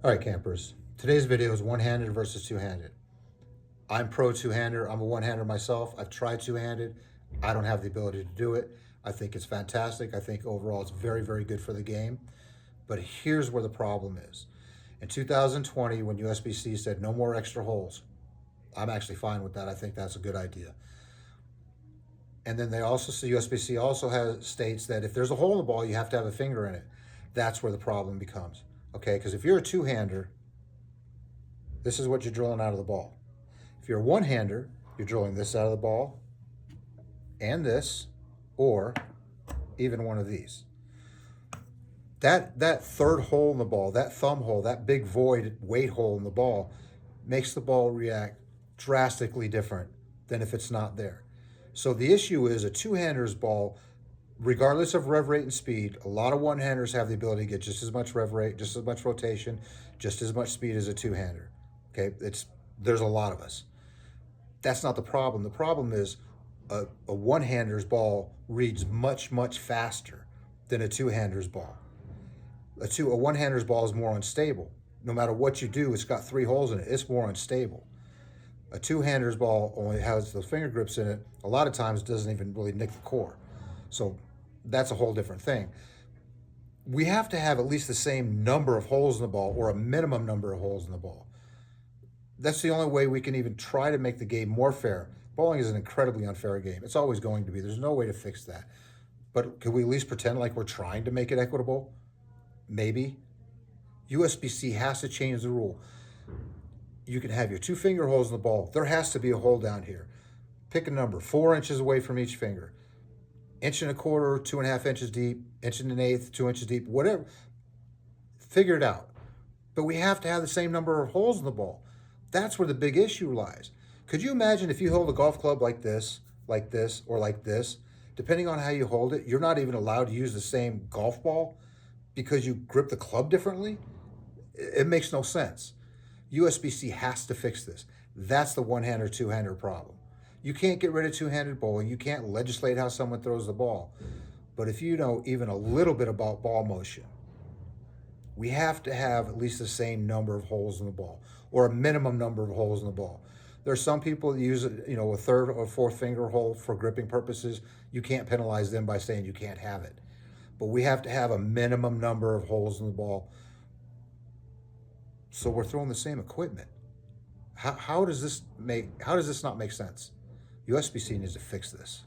All right, campers. Today's video is one-handed versus two-handed. I'm pro two-hander. I'm a one-hander myself. I've tried two-handed. I don't have the ability to do it. I think it's fantastic. I think overall it's very, very good for the game. But here's where the problem is. In 2020, when USBC said no more extra holes, I'm actually fine with that. I think that's a good idea. And then USBC also states that if there's a hole in the ball, you have to have a finger in it. That's where the problem becomes. Okay, because if you're a two-hander, this is what you're drilling out of the ball. If you're a one-hander, you're drilling this out of the ball and this, or even one of these. That third hole in the ball, that thumb hole, that big void weight hole in the ball makes the ball react drastically different than if it's not there. So the issue is a two-hander's ball, regardless of rev rate and speed, a lot of one-handers have the ability to get just as much rev rate, just as much rotation, just as much speed as a two-hander. Okay, there's a lot of us. That's not the problem. The problem is a one-hander's ball reads much, much faster than a two-hander's ball. A one-hander's ball is more unstable. No matter what you do, it's got 3 holes in it. It's more unstable. A two-hander's ball only has those finger grips in it. A lot of times it doesn't even really nick the core. So that's a whole different thing. We have to have at least the same number of holes in the ball, or a minimum number of holes in the ball. That's the only way we can even try to make the game more fair. Bowling is an incredibly unfair game. It's always going to be. There's no way to fix that. But could we at least pretend like we're trying to make it equitable? Maybe. USBC has to change the rule. You can have your 2 finger holes in the ball. There has to be a hole down here. Pick a number, 4 inches away from each finger. 1.25 inches, 2.5 inches deep, 1.125 inches, 2 inches deep, whatever. Figure it out. But we have to have the same number of holes in the ball. That's where the big issue lies. Could you imagine if you hold a golf club like this, or like this? Depending on how you hold it, you're not even allowed to use the same golf ball because you grip the club differently? It makes no sense. USBC has to fix this. That's the one-hander, two-hander problem. You can't get rid of two-handed bowling. You can't legislate how someone throws the ball. But if you know even a little bit about ball motion, we have to have at least the same number of holes in the ball, or a minimum number of holes in the ball. There are some people that use a third or fourth finger hole for gripping purposes. You can't penalize them by saying you can't have it. But we have to have a minimum number of holes in the ball, so we're throwing the same equipment. How does this not make sense? USBC needs to fix this.